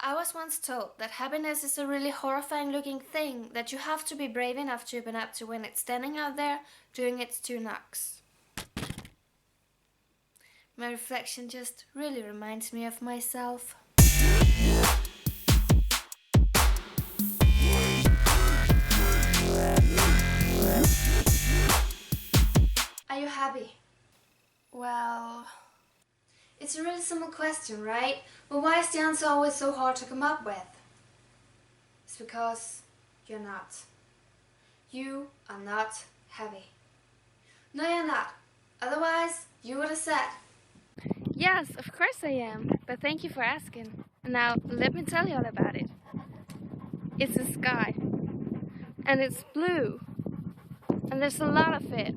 I was once told that happiness is a really horrifying looking thing that you have to be brave enough to open up to when it's standing out there doing its two knocks. My reflection just really reminds me of myself. Are you happy? Well, it's a really simple question, right? But why is the answer always so hard to come up with? It's because you're not. You are not happy. No, you're not. Otherwise, you would have said. Yes, of course I am. But thank you for asking. Now, let me tell you all about it. It's the sky. And it's blue. And there's a lot of it.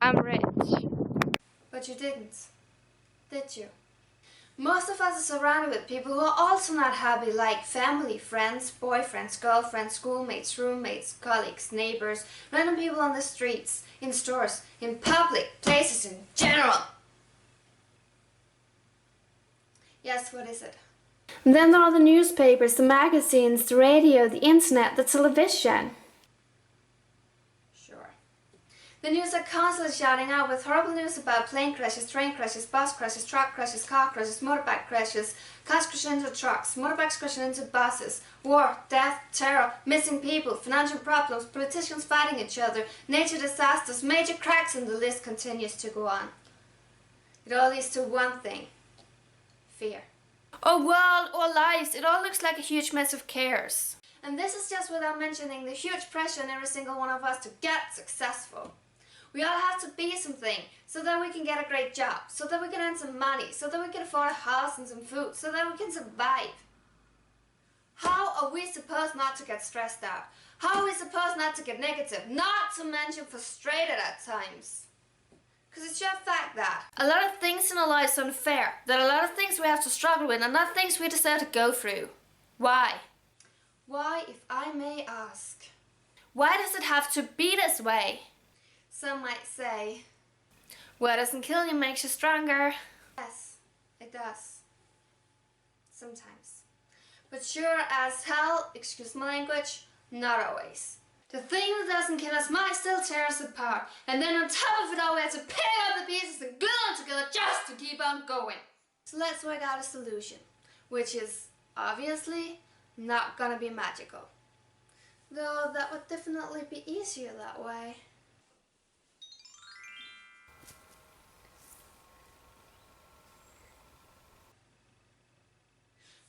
I'm rich. But you didn't. Did you? Most of us are surrounded with people who are also not happy, like family, friends, boyfriends, girlfriends, schoolmates, roommates, colleagues, neighbors, random people on the streets, in stores, in public places in general. Yes, what is it? And then there are the newspapers, the magazines, the radio, the internet, the television. Sure. The news are constantly shouting out with horrible news about plane crashes, train crashes, bus crashes, truck crashes, car crashes, motorbike crashes, cars crashing into trucks, motorbikes crashing into buses, war, death, terror, missing people, financial problems, politicians fighting each other, nature disasters, major cracks, and the list continues to go on. It all leads to one thing: fear. Our world, our lives, it all looks like a huge mess of chaos. And this is just without mentioning the huge pressure on every single one of us to get successful. We all have to be something so that we can get a great job, so that we can earn some money, so that we can afford a house and some food, so that we can survive. How are we supposed not to get stressed out? How are we supposed not to get negative, not to mention frustrated at times? Because it's just a fact that a lot of things in our lives are unfair, that a lot of things we have to struggle with, and not things we deserve to go through. Why? Why, if I may ask? Why does it have to be this way? Some might say, what doesn't kill you makes you stronger. Yes, it does. Sometimes. But sure as hell, excuse my language, not always. The thing that doesn't kill us might still tear us apart, and then on top of it all we have to pick up the pieces and glue them together just to keep on going. So let's work out a solution, which is obviously not gonna be magical. Though that would definitely be easier that way.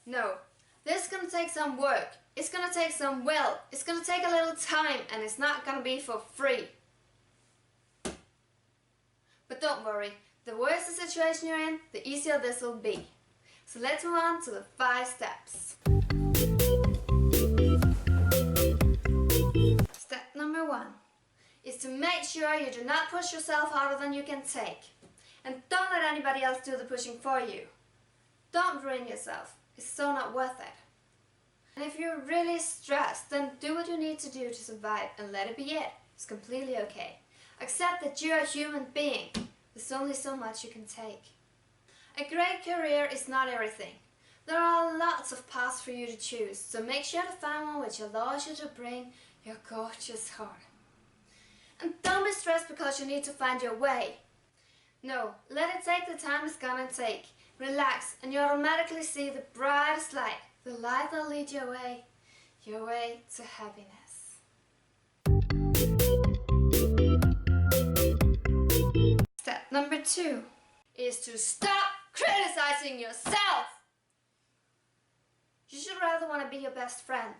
No, this is gonna take some work. It's gonna take some will. It's gonna take a little time, and it's not gonna be for free. But don't worry, the worse the situation you're in, the easier this will be. So let's move on to the 5 steps. Step number 1 is to make sure you do not push yourself harder than you can take. And don't let anybody else do the pushing for you. Don't ruin yourself. It's so not worth it. And if you're really stressed, then do what you need to do to survive and let it be it. It's completely okay. Accept that you're a human being. There's only so much you can take. A great career is not everything. There are lots of paths for you to choose, so make sure to find one which allows you to bring your gorgeous heart. And don't be stressed because you need to find your way. No, let it take the time it's gonna take. Relax, and you automatically see the brightest light. The light that'll lead your way to happiness. Step number 2 is to stop criticizing yourself. You should rather want to be your best friend.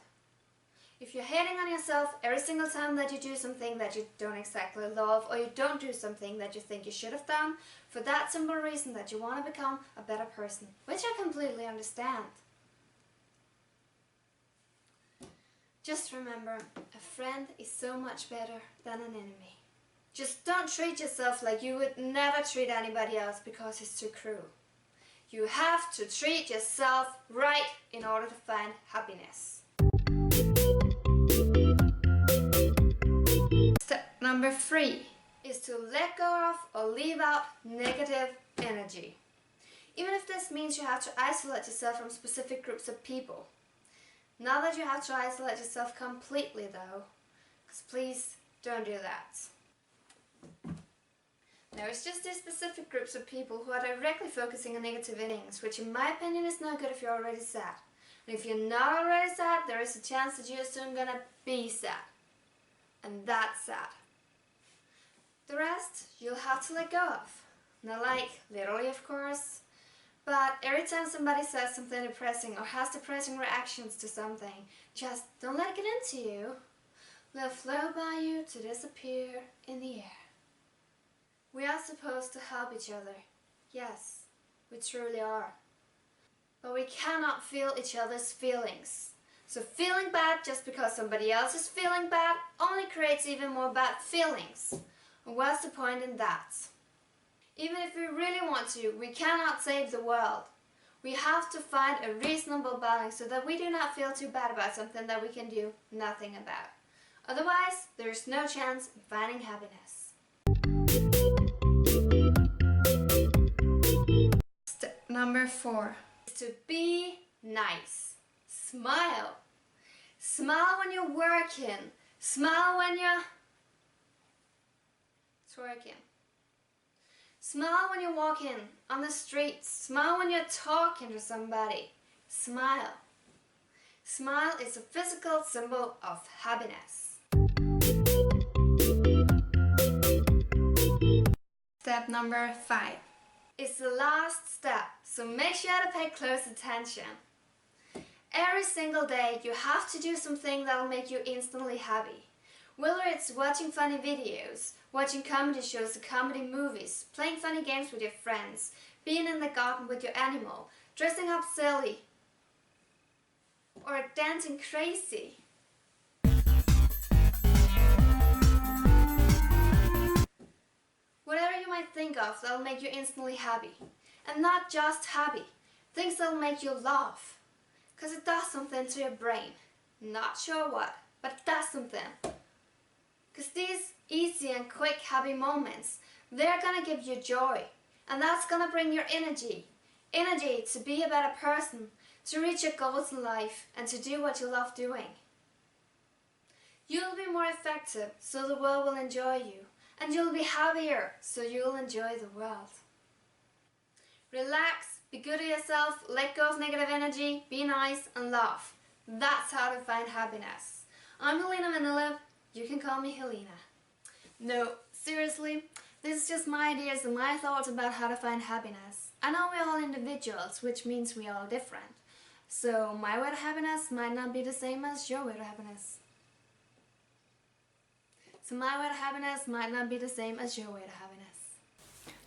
If you're hating on yourself every single time that you do something that you don't exactly love, or you don't do something that you think you should have done, for that simple reason that you want to become a better person, which I completely understand. Just remember, a friend is so much better than an enemy. Just don't treat yourself like you would never treat anybody else because it's too cruel. You have to treat yourself right in order to find happiness. Step number 3 is to let go of or leave out negative energy. even if this means you have to isolate yourself from specific groups of people. Not that you have to isolate yourself completely though, because please don't do that. No, it's just these specific groups of people who are directly focusing on negative things, which in my opinion is not good if you're already sad. And if you're not already sad, there is a chance that you're soon gonna be sad. And that's sad. The rest, you'll have to let go of. Not like, literally of course, but every time somebody says something depressing or has depressing reactions to something, just don't let it get into you. Let it flow by you to disappear in the air. We are supposed to help each other. Yes, we truly are. But we cannot feel each other's feelings. So feeling bad just because somebody else is feeling bad only creates even more bad feelings. And what's the point in that? Even if we really want to, we cannot save the world. We have to find a reasonable balance so that we do not feel too bad about something that we can do nothing about. Otherwise, there is no chance in finding happiness. Step number 4 is to be nice. Smile. Smile when you're working. Smile when you're twerking. Smile when you're walking on the streets. Smile when you're talking to somebody. Smile. Smile is a physical symbol of happiness. Step number 5 is the last step, so make sure to pay close attention. Every single day you have to do something that will make you instantly happy. Whether it's watching funny videos, watching comedy shows or comedy movies, playing funny games with your friends, being in the garden with your animal, dressing up silly, or dancing crazy. Whatever you might think of that'll make you instantly happy. And not just happy, things that'll make you laugh. Because it does something to your brain. Not sure what, but it does something. Because these easy and quick happy moments, they're gonna give you joy. And that's gonna bring your energy. Energy to be a better person, to reach your goals in life, and to do what you love doing. You'll be more effective, so the world will enjoy you. And you'll be happier, so you'll enjoy the world. Relax, be good to yourself, let go of negative energy, be nice and laugh. That's how to find happiness. I'm Helena. You can call me Helena. No, seriously, this is just my ideas and my thoughts about how to find happiness. I know we're all individuals, which means we're all different. So my way to happiness might not be the same as your way to happiness. So my way to happiness might not be the same as your way to happiness.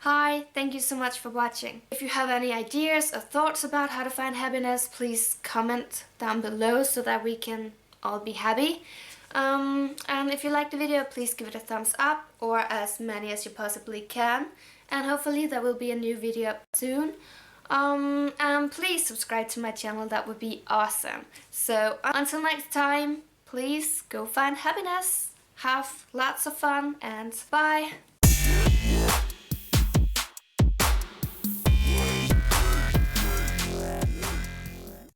Hi, thank you so much for watching. If you have any ideas or thoughts about how to find happiness, please comment down below so that we can all be happy. And if you liked the video, please give it a thumbs up, or as many as you possibly can. And hopefully there will be a new video soon. And please subscribe to my channel, that would be awesome. So until next time, please go find happiness. Have lots of fun and bye!